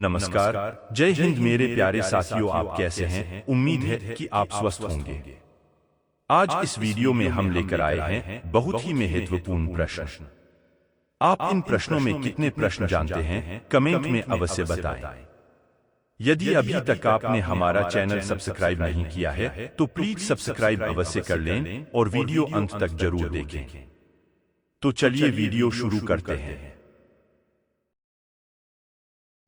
नमस्कार। जय हिंद मेरे प्यारे साथियों, आप कैसे हैं? उम्मीद है कि आप स्वस्थ होंगे। आज इस वीडियो में हम लेकर आए हैं बहुत ही महत्वपूर्ण प्रश्न। आप इन प्रश्नों में कितने प्रश्न जानते हैं, कमेंट में अवश्य बताएं। यदि अभी तक आपने हमारा चैनल सब्सक्राइब नहीं किया है तो प्लीज सब्सक्राइब अवश्य कर लें और वीडियो अंत तक जरूर देखें। तो चलिए वीडियो शुरू करते हैं।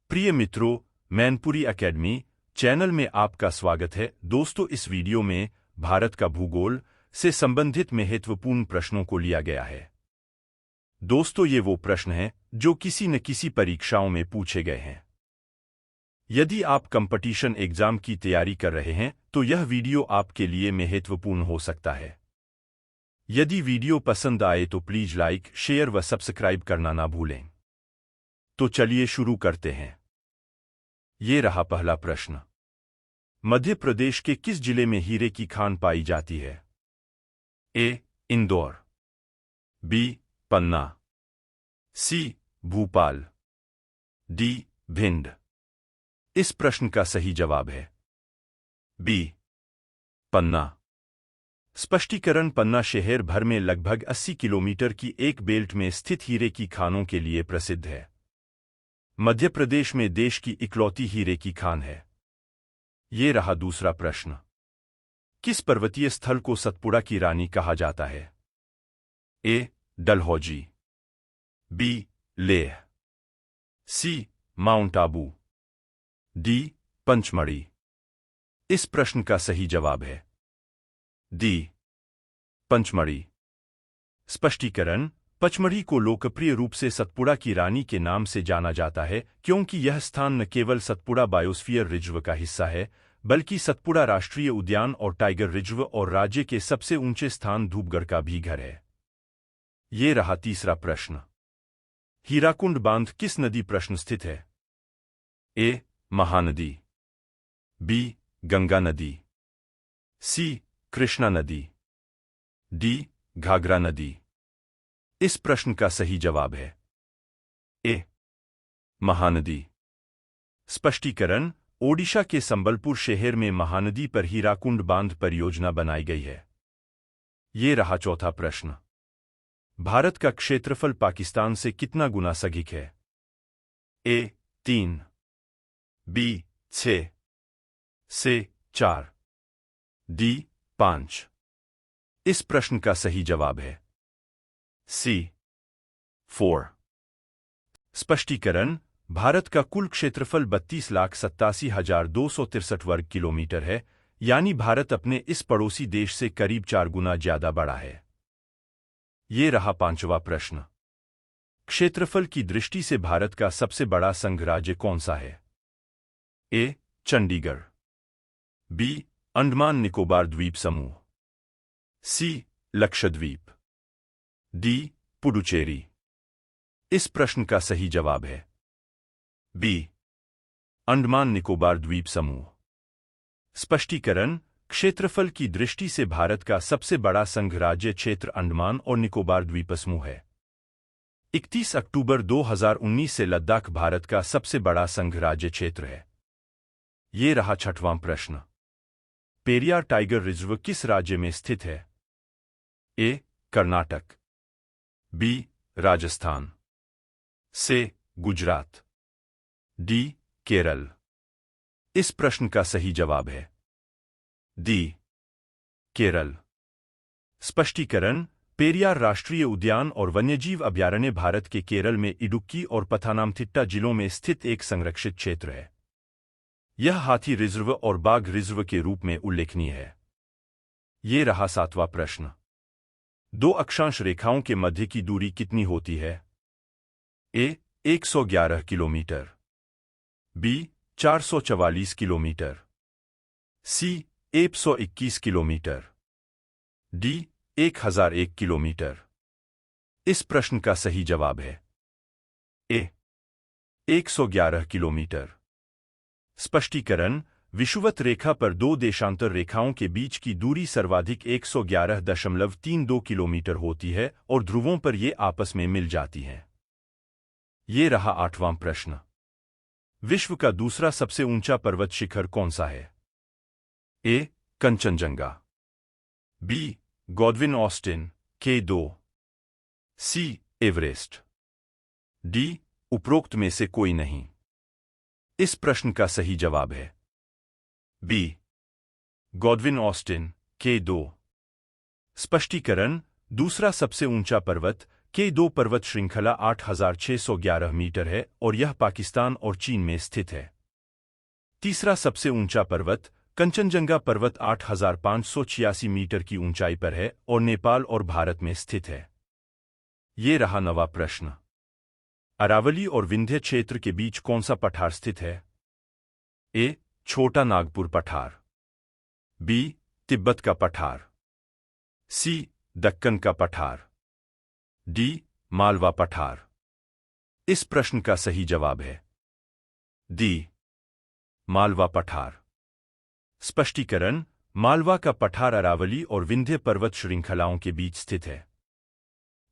प्रिय मित्रों, मैनपुरी एकेडमी चैनल में आपका स्वागत है। दोस्तों, इस वीडियो में भारत का भूगोल से संबंधित महत्वपूर्ण प्रश्नों को लिया गया है। दोस्तों, ये वो प्रश्न हैं जो किसी न किसी परीक्षाओं में पूछे गए हैं। यदि आप कंपटीशन एग्जाम की तैयारी कर रहे हैं तो यह वीडियो आपके लिए महत्वपूर्ण हो सकता है। यदि वीडियो पसंद आए तो प्लीज लाइक, शेयर व सब्सक्राइब करना ना भूलें। तो चलिए शुरू करते हैं। ये रहा पहला प्रश्न। मध्य प्रदेश के किस जिले में हीरे की खान पाई जाती है? ए. इंदौर, बी. पन्ना, सी. भोपाल, डी. भिंड। इस प्रश्न का सही जवाब है बी. पन्ना। स्पष्टीकरण: पन्ना शहर भर में लगभग 80 किलोमीटर की एक बेल्ट में स्थित हीरे की खानों के लिए प्रसिद्ध है। मध्य प्रदेश में देश की इकलौती हीरे की खान है। ये रहा दूसरा प्रश्न। किस पर्वतीय स्थल को सतपुड़ा की रानी कहा जाता है? A. Dalhousie, B. Leh, C. Mount Abu, D. Pachmarhi. इस प्रश्न का सही जवाब है डी. पंचमढ़ी। स्पष्टीकरण: पचमढ़ी को लोकप्रिय रूप से सतपुड़ा की रानी के नाम से जाना जाता है क्योंकि यह स्थान न केवल सतपुड़ा बायोस्फीयर रिजर्व का हिस्सा है बल्कि सतपुड़ा राष्ट्रीय उद्यान और टाइगर रिजर्व और राज्य के सबसे ऊंचे स्थान धूपगढ़ का भी घर है। ये रहा तीसरा प्रश्न। हीराकुंड बांध किस नदी पर स्थित है? ए. महानदी, बी. गंगा नदी, सी. कृष्णा नदी, डी. घाघरा नदी। इस प्रश्न का सही जवाब है ए. महानदी। स्पष्टीकरण: ओडिशा के संबलपुर शहर में महानदी पर हीराकुंड बांध परियोजना बनाई गई है। ये रहा चौथा प्रश्न। भारत का क्षेत्रफल पाकिस्तान से कितना गुना अधिक है? ए. 3, बी. 6, से 4, डी. 5। इस प्रश्न का सही जवाब है सी. 4। स्पष्टीकरण: भारत का कुल क्षेत्रफल 32,87,263 वर्ग किलोमीटर है, यानी भारत अपने इस पड़ोसी देश से करीब 4 गुना ज्यादा बड़ा है। ये रहा पांचवा प्रश्न। क्षेत्रफल की दृष्टि से भारत का सबसे बड़ा संघ राज्य कौन सा है? ए. चंडीगढ़, बी. अंडमान निकोबार द्वीप समूह, सी. लक्षद्वीप, डी. पुडुचेरी। इस प्रश्न का सही जवाब है बी. अंडमान निकोबार द्वीप समूह। स्पष्टीकरण: क्षेत्रफल की दृष्टि से भारत का सबसे बड़ा संघ राज्य क्षेत्र अंडमान और निकोबार द्वीप समूह है। 31 अक्टूबर 2019 से लद्दाख भारत का सबसे बड़ा संघ राज्य क्षेत्र है। ये रहा छठवां प्रश्न। पेरियार टाइगर रिजर्व किस राज्य में स्थित है? ए. कर्नाटक, बी. राजस्थान, से. गुजरात, डी. केरल। इस प्रश्न का सही जवाब है डी. केरल। स्पष्टीकरण: पेरियार राष्ट्रीय उद्यान और वन्यजीव अभयारण्य भारत के केरल में इडुक्की और पथानामथिट्टा जिलों में स्थित एक संरक्षित क्षेत्र है। यह हाथी रिजर्व और बाघ रिजर्व के रूप में उल्लेखनीय है। ये रहा सातवां प्रश्न। दो अक्षांश रेखाओं के मध्य की दूरी कितनी होती है? ए. 111 किलोमीटर, बी. 444 किलोमीटर, सी. 121 किलोमीटर, डी. 1001 किलोमीटर। इस प्रश्न का सही जवाब है ए. 111 किलोमीटर। स्पष्टीकरण: विषुवत रेखा पर दो देशांतर रेखाओं के बीच की दूरी सर्वाधिक 111.32 किलोमीटर होती है और ध्रुवों पर ये आपस में मिल जाती हैं। ये रहा आठवां प्रश्न। विश्व का दूसरा सबसे ऊंचा पर्वत शिखर कौन सा है? A. Kanchenjunga, B. Godwin Austen K2, C. Everest, D. उपरोक्त में से कोई नहीं। इस प्रश्न का सही जवाब है बी. Godwin Austen K2। स्पष्टीकरण: दूसरा सबसे ऊंचा पर्वत K2 पर्वत श्रृंखला 8,611 मीटर है और यह पाकिस्तान और चीन में स्थित है। तीसरा सबसे ऊंचा पर्वत कंचनजंगा पर्वत 8,586 मीटर की ऊंचाई पर है और नेपाल और भारत में स्थित है। ये रहा नवा प्रश्न। अरावली और विंध्य क्षेत्र के बीच कौन सा पठार स्थित है? ए. छोटा नागपुर पठार, बी. तिब्बत का पठार, सी. दक्कन का पठार, डी. मालवा पठार। इस प्रश्न का सही जवाब है डी. मालवा पठार। स्पष्टीकरण: मालवा का पठार अरावली और विंध्य पर्वत श्रृंखलाओं के बीच स्थित है।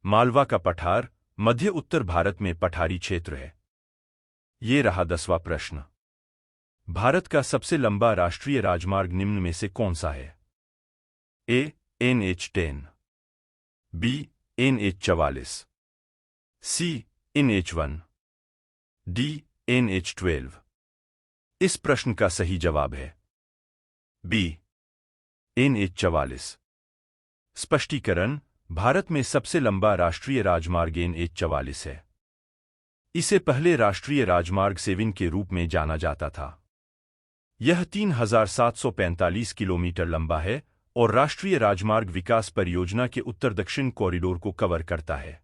मालवा का पठार मध्य उत्तर भारत में पठारी क्षेत्र है। ये रहा 10वां प्रश्न। भारत का सबसे लंबा राष्ट्रीय राजमार्ग निम्न में से कौन सा है? A. NH10, B. NH44, C. NH1, D. NH12। इस प्रश्न का सही जवाब है बी. NH44। स्पष्टीकरण: भारत में सबसे लंबा राष्ट्रीय राजमार्ग NH44 है। इसे पहले राष्ट्रीय राजमार्ग 7 के रूप में जाना जाता था। यह 3,745 किलोमीटर लंबा है और राष्ट्रीय राजमार्ग विकास परियोजना के उत्तर दक्षिण कॉरिडोर को कवर करता है।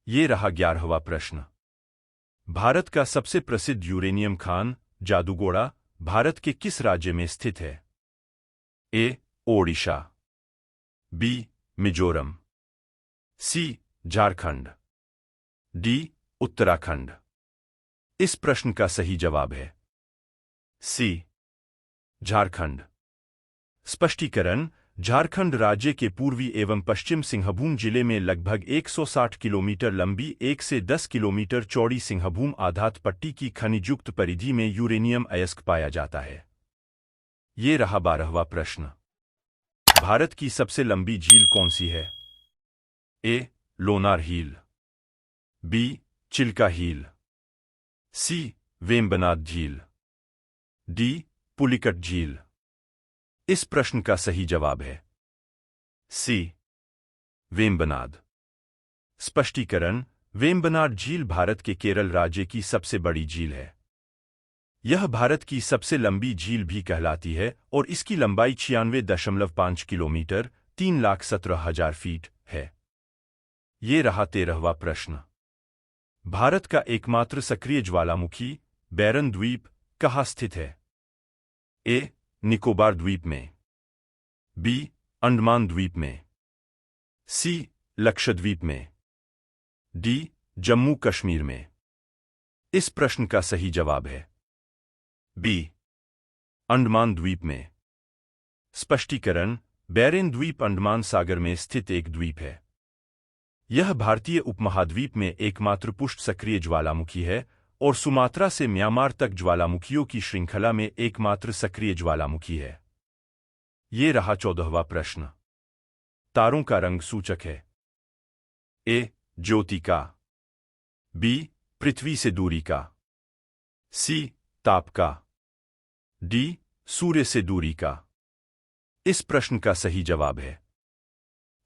ये रहा 11वां प्रश्न। भारत का सबसे प्रसिद्ध यूरेनियम खान जादूगोड़ा भारत के किस राज्य में स्थित है? ए. ओडिशा, बी. मिजोरम, सी. झारखंड, डी. उत्तराखंड। इस प्रश्न का सही जवाब है सी. झारखंड। स्पष्टीकरण: झारखंड राज्य के पूर्वी एवं पश्चिम सिंहभूम जिले में लगभग 160 किलोमीटर लंबी 1 से 10 किलोमीटर चौड़ी सिंहभूम आधात पट्टी की खनिजयुक्त परिधि में यूरेनियम अयस्क पाया जाता है। ये रहा 12वां प्रश्न। भारत की सबसे लंबी झील कौन सी है? ए. लोनार झील, बी. चिल्का झील, सी. वेम्बनाड झील, डी. पुलिकट झील। इस प्रश्न का सही जवाब है सी. वेम्बनाड। स्पष्टीकरण: वेम्बनाड झील भारत के केरल राज्य की सबसे बड़ी झील है। यह भारत की सबसे लंबी झील भी कहलाती है और इसकी लंबाई 96.5 किलोमीटर 3,17,000 फीट है। ये रहा 13वां प्रश्न। भारत का एकमात्र सक्रिय ज्वालामुखी बैरन द्वीप कहाँ स्थित है? ए. निकोबार द्वीप में, बी. अंडमान द्वीप में, सी. लक्षद्वीप में, डी. जम्मू कश्मीर में। इस प्रश्न का सही जवाब है बी. अंडमान द्वीप में। स्पष्टीकरण: बैरेन द्वीप अंडमान सागर में स्थित एक द्वीप है। यह भारतीय उपमहाद्वीप में एकमात्र पुष्ट सक्रिय ज्वालामुखी है और सुमात्रा से म्यांमार तक ज्वालामुखियों की श्रृंखला में एकमात्र सक्रिय ज्वालामुखी है। ये रहा 14वां प्रश्न। तारों का रंग सूचक है? ए. ज्योति का, बी. पृथ्वी से दूरी का, सी. ताप का, डी. सूर्य से दूरी का। इस प्रश्न का सही जवाब है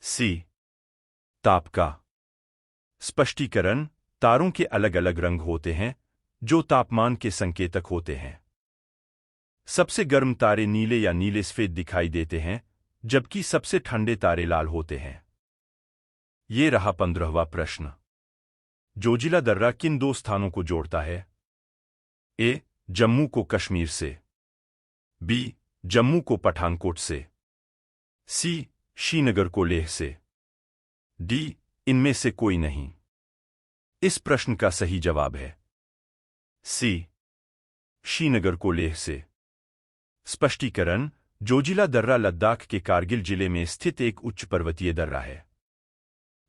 सी. ताप का। स्पष्टीकरण: तारों के अलग अलग रंग होते हैं जो तापमान के संकेतक होते हैं। सबसे गर्म तारे नीले या नीले सफेद दिखाई देते हैं जबकि सबसे ठंडे तारे लाल होते हैं। ये रहा 15वां प्रश्न। जोजिला दर्रा किन 2 स्थानों को जोड़ता है? ए. जम्मू को कश्मीर से, बी. जम्मू को पठानकोट से, सी. श्रीनगर को लेह से, डी. इनमें से कोई नहीं। इस प्रश्न का सही जवाब है सी. श्रीनगर को लेह से। स्पष्टीकरण: जोजिला दर्रा लद्दाख के कारगिल जिले में स्थित एक उच्च पर्वतीय दर्रा है।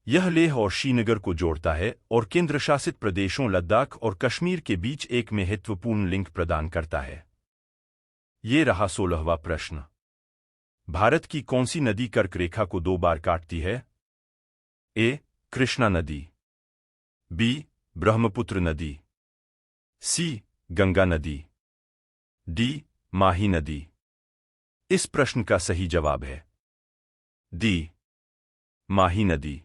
यह लेह और श्रीनगर को जोड़ता है और केंद्रशासित प्रदेशों लद्दाख और कश्मीर के बीच एक महत्वपूर्ण लिंक प्रदान करता है। ये रहा 16वां प्रश्न। भारत की कौन सी नदी कर्क रेखा को 2 बार काटती है? ए. कृष्णा नदी, बी. ब्रह्मपुत्र नदी, सी. गंगा नदी, डी. माही नदी। इस प्रश्न का सही जवाब है डी. माही नदी।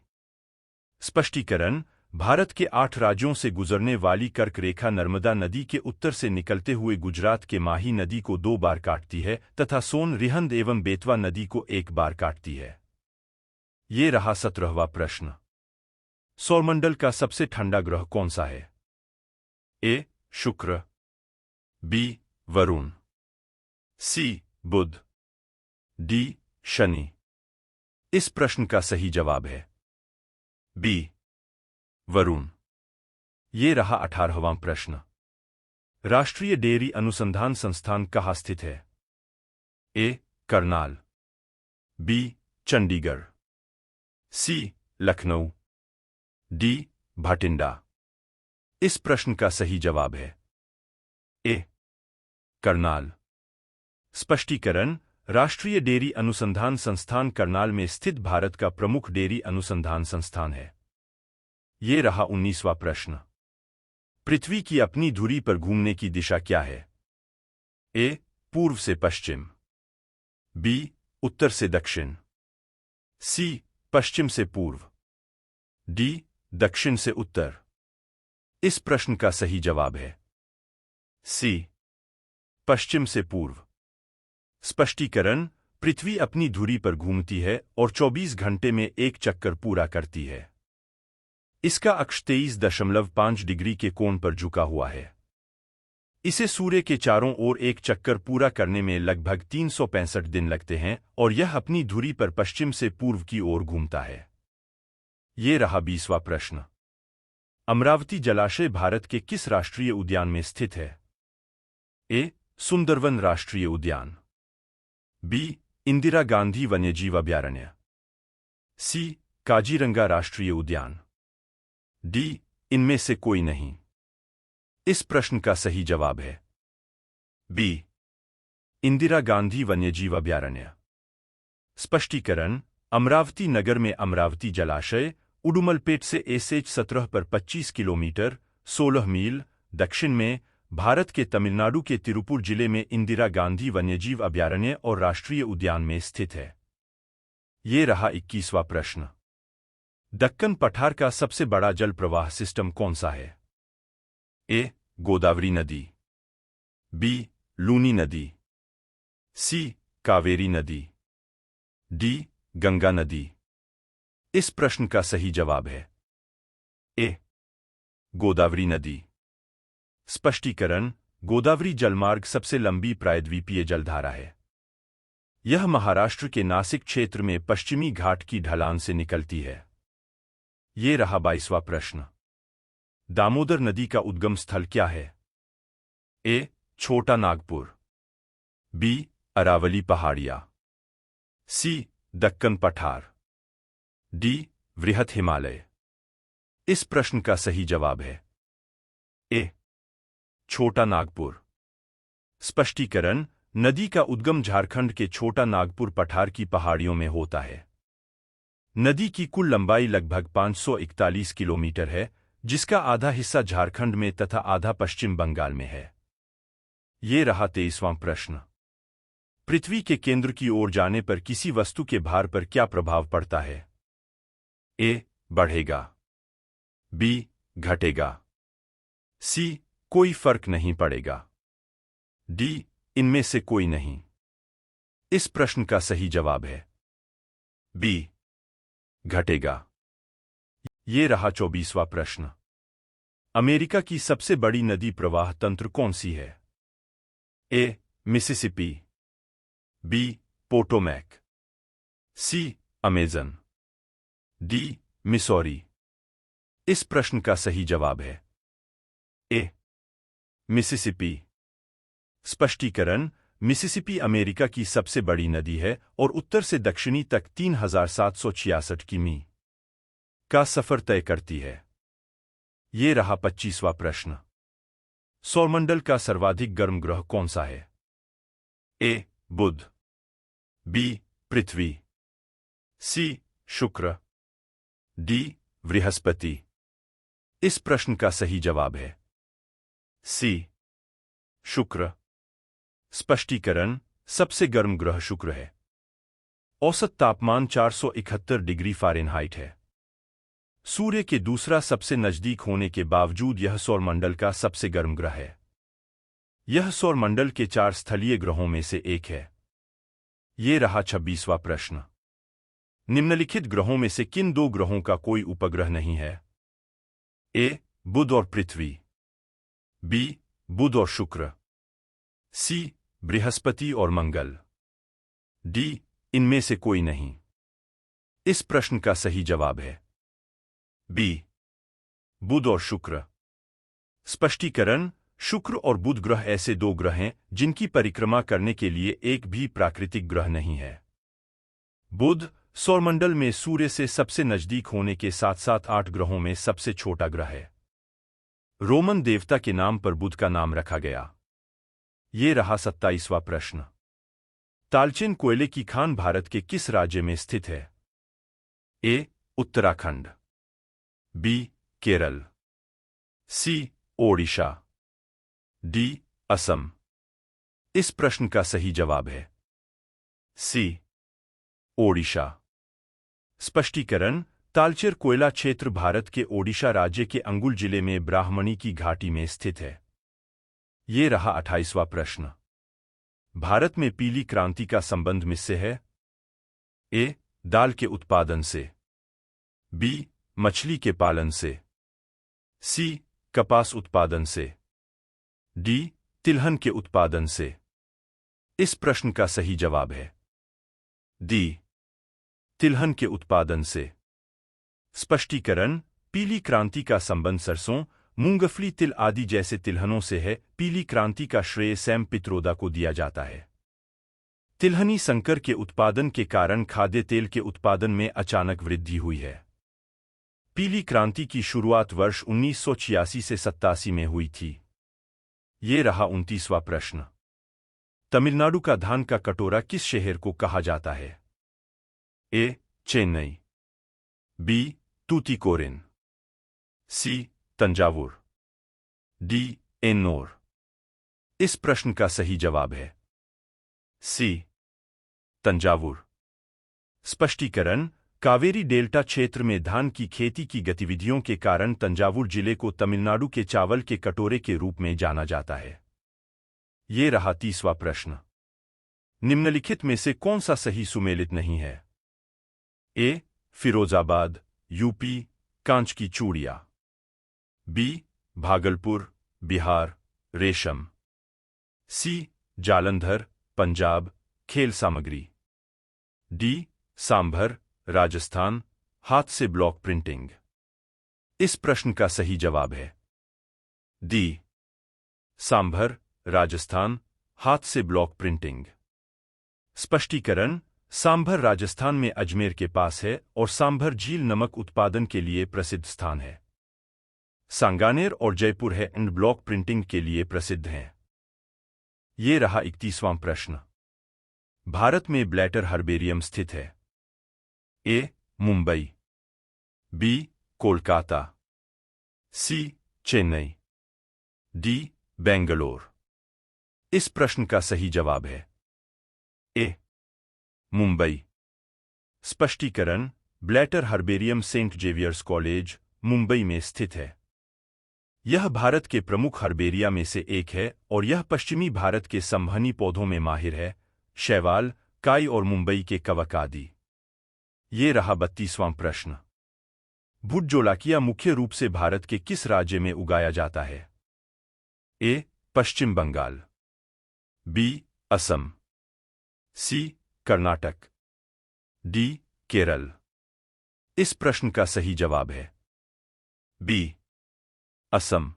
स्पष्टीकरण: भारत के 8 राज्यों से गुजरने वाली कर्क रेखा नर्मदा नदी के उत्तर से निकलते हुए गुजरात के माही नदी को 2 बार काटती है तथा सोन, रिहंद एवं बेतवा नदी को 1 बार काटती है। ये रहा 17वां प्रश्न। सौरमंडल का सबसे ठंडा ग्रह कौन सा है? ए. शुक्र, बी. वरुण, सी. बुध, डी. शनि। इस प्रश्न का सही जवाब है बी. वरुण। ये रहा 18वां प्रश्न। राष्ट्रीय डेयरी अनुसंधान संस्थान कहाँ स्थित है? ए. करनाल, बी. चंडीगढ़, सी. लखनऊ, डी. भटिंडा। इस प्रश्न का सही जवाब है ए. करनाल। स्पष्टीकरण: राष्ट्रीय डेयरी अनुसंधान संस्थान करनाल में स्थित भारत का प्रमुख डेयरी अनुसंधान संस्थान है। ये रहा 19वां प्रश्न। पृथ्वी की अपनी धुरी पर घूमने की दिशा क्या है? ए. पूर्व से पश्चिम, बी. उत्तर से दक्षिण, सी. पश्चिम से पूर्व, डी. दक्षिण से उत्तर। इस प्रश्न का सही जवाब है सी. पश्चिम से पूर्व। स्पष्टीकरण: पृथ्वी अपनी धुरी पर घूमती है और 24 घंटे में एक चक्कर पूरा करती है। इसका अक्ष 23.5 डिग्री के कोण पर झुका हुआ है। इसे सूर्य के चारों ओर एक चक्कर पूरा करने में लगभग 365 दिन लगते हैं और यह अपनी धुरी पर पश्चिम से पूर्व की ओर घूमता है। ये रहा 20वां प्रश्न। अमरावती जलाशय भारत के किस राष्ट्रीय उद्यान में स्थित है? ए. सुंदरवन राष्ट्रीय उद्यान, बी. इंदिरा गांधी वन्यजीव अभयारण्य, सी. काजीरंगा राष्ट्रीय उद्यान, डी. इनमें से कोई नहीं। इस प्रश्न का सही जवाब है बी. इंदिरा गांधी वन्यजीव अभयारण्य। स्पष्टीकरण: अमरावती नगर में अमरावती जलाशय उडुमलपेट से SH-17 पर 25 किलोमीटर 16 मील दक्षिण में, भारत के तमिलनाडु के तिरुपुर जिले में इंदिरा गांधी वन्यजीव अभयारण्य और राष्ट्रीय उद्यान में स्थित है। ये रहा 21वां प्रश्न। दक्कन पठार का सबसे बड़ा जल प्रवाह सिस्टम कौन सा है? ए. गोदावरी नदी, बी. लूनी नदी, सी. कावेरी नदी, डी. गंगा नदी। इस प्रश्न का सही जवाब है ए. गोदावरी नदी। स्पष्टीकरण: गोदावरी जलमार्ग सबसे लंबी प्रायद्वीपीय जलधारा है। यह महाराष्ट्र के नासिक क्षेत्र में पश्चिमी घाट की ढलान से निकलती है। ये रहा 22वां प्रश्न। दामोदर नदी का उद्गम स्थल क्या है? ए. छोटा नागपुर, बी. अरावली पहाड़ियां, सी. दक्कन पठार, डी. वृहत हिमालय। इस प्रश्न का सही जवाब है ए. छोटा नागपुर। स्पष्टीकरण: नदी का उद्गम झारखंड के छोटा नागपुर पठार की पहाड़ियों में होता है। नदी की कुल लंबाई लगभग 541 किलोमीटर है, जिसका आधा हिस्सा झारखंड में तथा आधा पश्चिम बंगाल में है। ये रहा 23वां प्रश्न। पृथ्वी के केंद्र की ओर जाने पर किसी वस्तु के भार पर क्या प्रभाव पड़ता है? ए. बढ़ेगा, बी. घटेगा, सी. कोई फर्क नहीं पड़ेगा, डी. इनमें से कोई नहीं। इस प्रश्न का सही जवाब है बी. घटेगा। ये रहा 24वां प्रश्न। अमेरिका की सबसे बड़ी नदी प्रवाह तंत्र कौन सी है? A. Mississippi, B. Potomac, C. Amazon, D. Missouri. इस प्रश्न का सही जवाब है ए. मिसिसिपी। स्पष्टीकरण: मिसिसिपी अमेरिका की सबसे बड़ी नदी है और उत्तर से दक्षिणी तक 3766 किमी का सफर तय करती है? ये रहा 25वां प्रश्न। सौरमंडल का सर्वाधिक गर्म ग्रह कौन सा है? ए बुध, बी पृथ्वी, सी शुक्र, डी बृहस्पति। इस प्रश्न का सही जवाब है सी शुक्र। स्पष्टीकरण: सबसे गर्म ग्रह शुक्र है। औसत तापमान 471 डिग्री फ़ारेनहाइट है। सूर्य के दूसरा सबसे नजदीक होने के बावजूद यह सौरमंडल का सबसे गर्म ग्रह है। यह सौरमंडल के 4 स्थलीय ग्रहों में से एक है। ये रहा 26वां प्रश्न। निम्नलिखित ग्रहों में से किन 2 ग्रहों का कोई उपग्रह नहीं है? ए बुध और पृथ्वी, बी बुध और शुक्र, सी बृहस्पति और मंगल, डी इनमें से कोई नहीं। इस प्रश्न का सही जवाब है बी बुध और शुक्र। स्पष्टीकरण: शुक्र और बुध ग्रह ऐसे 2 ग्रह हैं जिनकी परिक्रमा करने के लिए एक भी प्राकृतिक ग्रह नहीं है। बुध सौरमंडल में सूर्य से सबसे नजदीक होने के साथ साथ 8 ग्रहों में सबसे छोटा ग्रह है। रोमन देवता के नाम पर बुध का नाम रखा गया। ये रहा 27वां प्रश्न। तालचेन कोयले की खान भारत के किस राज्य में स्थित है? ए उत्तराखंड, बी केरल, सी ओडिशा, डी असम। इस प्रश्न का सही जवाब है सी ओडिशा। स्पष्टीकरण: तालचेर कोयला क्षेत्र भारत के ओडिशा राज्य के अंगुल जिले में ब्राह्मणी की घाटी में स्थित है। ये रहा 28वां प्रश्न। भारत में पीली क्रांति का संबंध किससे है? ए दाल के उत्पादन से, बी मछली के पालन से, सी कपास उत्पादन से, डी तिलहन के उत्पादन से। इस प्रश्न का सही जवाब है डी तिलहन के उत्पादन से। स्पष्टीकरण: पीली क्रांति का संबंध सरसों, मूंगफली, तिल आदि जैसे तिलहनों से है। पीली क्रांति का श्रेय सैम पित्रोदा को दिया जाता है। तिलहनी संकर के उत्पादन के कारण खाद्य तेल के उत्पादन में अचानक वृद्धि हुई है। पीली क्रांति की शुरुआत वर्ष 1986 से 87 में हुई थी। ये रहा 29वां प्रश्न। तमिलनाडु का धान का कटोरा किस शहर को कहा जाता है? ए चेन्नई, बी तूतीकोरिन, सी तंजावुर, डी एन्नोर। इस प्रश्न का सही जवाब है सी तंजावुर। स्पष्टीकरण: कावेरी डेल्टा क्षेत्र में धान की खेती की गतिविधियों के कारण तंजावुर जिले को तमिलनाडु के चावल के कटोरे के रूप में जाना जाता है। ये रहा 30वां प्रश्न। निम्नलिखित में से कौन सा सही सुमेलित नहीं है? ए फिरोजाबाद, यूपी, कांच की चूड़ियां, बी भागलपुर, बिहार, रेशम, सी जालंधर, पंजाब, खेल सामग्री, डी सांभर, राजस्थान, हाथ से ब्लॉक प्रिंटिंग। इस प्रश्न का सही जवाब है डी सांभर, राजस्थान, हाथ से ब्लॉक प्रिंटिंग। स्पष्टीकरण: सांभर राजस्थान में अजमेर के पास है और सांभर झील नमक उत्पादन के लिए प्रसिद्ध स्थान है। सांगानेर और जयपुर है एंड ब्लॉक प्रिंटिंग के लिए प्रसिद्ध हैं। ये रहा 31वां प्रश्न। भारत में ब्लैटर हर्बेरियम स्थित है? A Mumbai, B Kolkata, C Chennai, D Bangalore. इस प्रश्न का सही जवाब है ए मुंबई। स्पष्टीकरण: Blatter herbarium Saint Xavier's college, Mumbai में स्थित है। यह भारत के प्रमुख हर्बेरिया में से एक है और यह पश्चिमी भारत के संवहनी पौधों में माहिर है, शैवाल, काई और मुंबई के कवक आदि। ये रहा 32वां प्रश्न। भुटजोलाकिया मुख्य रूप से भारत के किस राज्य में उगाया जाता है? ए पश्चिम बंगाल, बी असम, सी कर्नाटक, डी केरल। इस प्रश्न का सही जवाब है बी असम।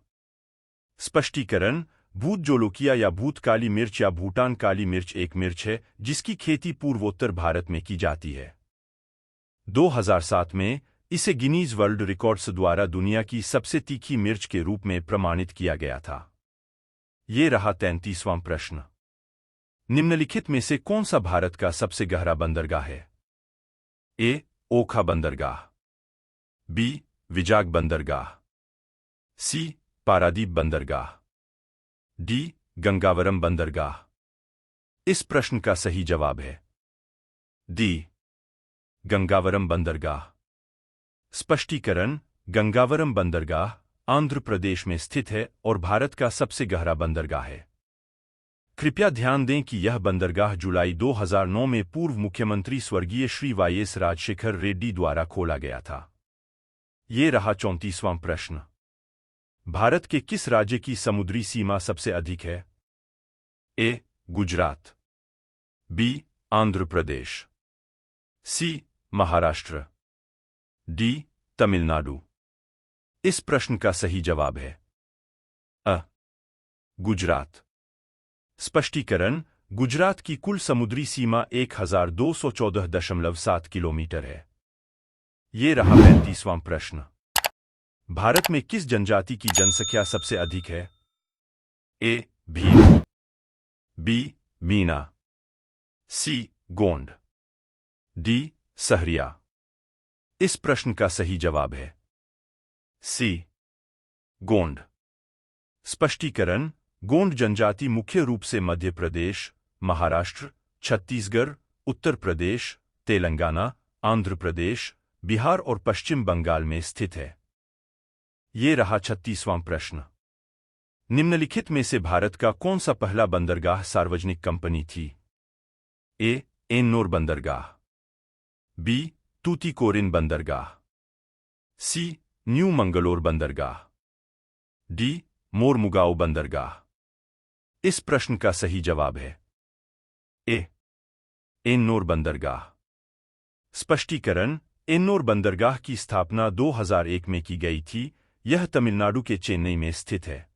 स्पष्टीकरण: भूतजोलोकिया या भूत काली मिर्च या भूटान काली मिर्च एक मिर्च है जिसकी खेती पूर्वोत्तर भारत में की जाती है। 2007 में इसे गिनीज वर्ल्ड रिकॉर्ड्स द्वारा दुनिया की सबसे तीखी मिर्च के रूप में प्रमाणित किया गया था। ये रहा 33वां प्रश्न। निम्नलिखित में से कौन सा भारत का सबसे गहरा बंदरगाह है? ए. ओखा बंदरगाह, बी. विजाग बंदरगाह, सी. पारादीप बंदरगाह, डी. गंगावरम बंदरगाह। इस प्रश्न का सही जवाब है डी. गंगावरम बंदरगाह। स्पष्टीकरण: गंगावरम बंदरगाह आंध्र प्रदेश में स्थित है और भारत का सबसे गहरा बंदरगाह है। कृपया ध्यान दें कि यह बंदरगाह जुलाई 2009 में पूर्व मुख्यमंत्री स्वर्गीय श्री वाईएस राजशेखर रेड्डी द्वारा खोला गया था। ये रहा 34वां प्रश्न। भारत के किस राज्य की समुद्री सीमा सबसे अधिक है? ए. गुजरात, बी. आंध्र प्रदेश, सी. महाराष्ट्र, डी. तमिलनाडु। इस प्रश्न का सही जवाब है अ. गुजरात। स्पष्टीकरण: गुजरात की कुल समुद्री सीमा 1214.7 किलोमीटर है। ये रहा 35वां प्रश्न। भारत में किस जनजाति की जनसंख्या सबसे अधिक है? ए. भील, बी. मीना, सी. गोंड, डी. सहरिया। इस प्रश्न का सही जवाब है सी. गोंड। स्पष्टीकरण: गोंड जनजाति मुख्य रूप से मध्य प्रदेश, महाराष्ट्र, छत्तीसगढ़, उत्तर प्रदेश, तेलंगाना, आंध्र प्रदेश, बिहार और पश्चिम बंगाल में स्थित है। ये रहा 36वां प्रश्न। निम्नलिखित में से भारत का कौन सा पहला बंदरगाह सार्वजनिक कंपनी थी? ए. एन्नोर बंदरगाह, बी. तूतीकोरिन बंदरगाह, सी. न्यू मंगलोर बंदरगाह, डी. मोरमुगाओ बंदरगाह। इस प्रश्न का सही जवाब है ए. एन्नोर बंदरगाह। स्पष्टीकरण: एन्नोर बंदरगाह की स्थापना 2001 में की गई थी। यह तमिलनाडु के चेन्नई में स्थित है।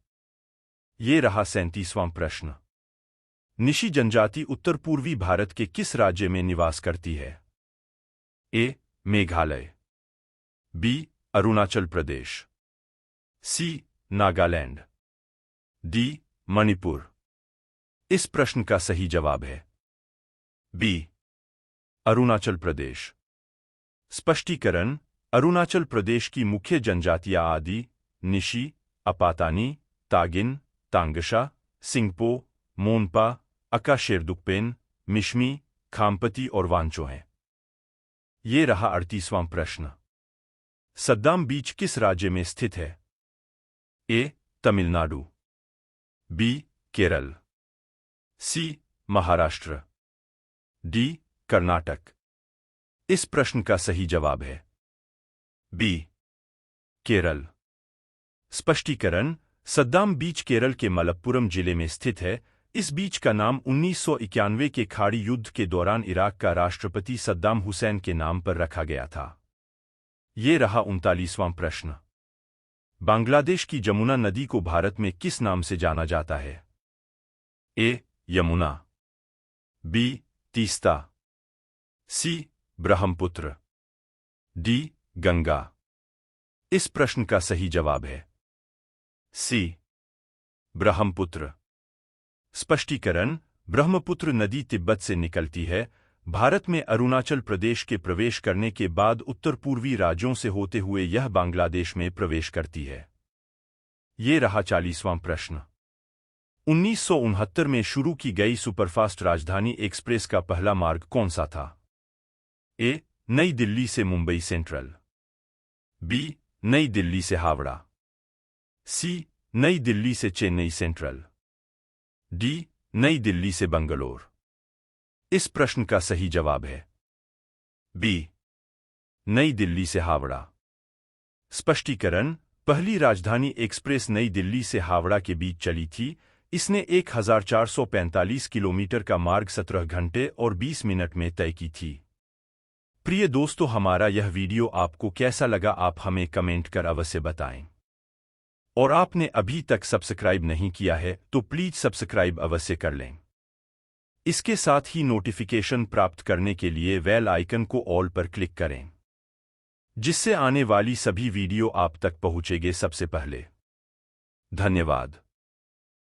ये रहा 37वां प्रश्न। निशी जनजाति उत्तर पूर्वी भारत के किस राज्य में निवास करती है? ए. मेघालय, बी. अरुणाचल प्रदेश, सी. नागालैंड, डी. मणिपुर। इस प्रश्न का सही जवाब है बी. अरुणाचल प्रदेश। स्पष्टीकरण: अरुणाचल प्रदेश की मुख्य जनजातियां आदि, निशी, अपातानी, तागिन, तांगशा, सिंगपो, मोनपा, अका शेरदुकपेन, मिशमी, खामपति और वांचो हैं। ये रहा 38वां प्रश्न। सद्दाम बीच किस राज्य में स्थित है? ए. तमिलनाडु, बी. केरल, सी. महाराष्ट्र, डी. कर्नाटक। इस प्रश्न का सही जवाब है बी. केरल। स्पष्टीकरण: सद्दाम बीच केरल के मलप्पुरम जिले में स्थित है। इस बीच का नाम 1991 के खाड़ी युद्ध के दौरान इराक का राष्ट्रपति सद्दाम हुसैन के नाम पर रखा गया था। ये रहा 39वां प्रश्न। बांग्लादेश की जमुना नदी को भारत में किस नाम से जाना जाता है? ए. यमुना, बी. तीस्ता, सी. ब्रह्मपुत्र, डी. गंगा। इस प्रश्न का सही जवाब है सी. ब्रह्मपुत्र। स्पष्टीकरण: ब्रह्मपुत्र नदी तिब्बत से निकलती है। भारत में अरुणाचल प्रदेश के प्रवेश करने के बाद उत्तर पूर्वी राज्यों से होते हुए यह बांग्लादेश में प्रवेश करती है। ये रहा 40वां प्रश्न। 1969 में शुरू की गई सुपरफास्ट राजधानी एक्सप्रेस का पहला मार्ग कौन सा था? ए. नई दिल्ली से मुंबई सेंट्रल, बी. नई दिल्ली से हावड़ा, सी. नई दिल्ली से चेन्नई सेंट्रल, डी. नई दिल्ली से बंगलोर। इस प्रश्न का सही जवाब है बी. नई दिल्ली से हावड़ा। स्पष्टीकरण: पहली राजधानी एक्सप्रेस नई दिल्ली से हावड़ा के बीच चली थी। इसने 1445 किलोमीटर का मार्ग 17 घंटे और 20 मिनट में तय की थी। प्रिय दोस्तों, हमारा यह वीडियो आपको कैसा लगा आप हमें कमेंट कर अवश्य बताएं। और आपने अभी तक सब्सक्राइब नहीं किया है तो प्लीज सब्सक्राइब अवश्य कर लें। इसके साथ ही नोटिफिकेशन प्राप्त करने के लिए बेल आइकन को ऑल पर क्लिक करें। जिससे आने वाली सभी वीडियो आप तक पहुंचेंगे सबसे पहले। धन्यवाद।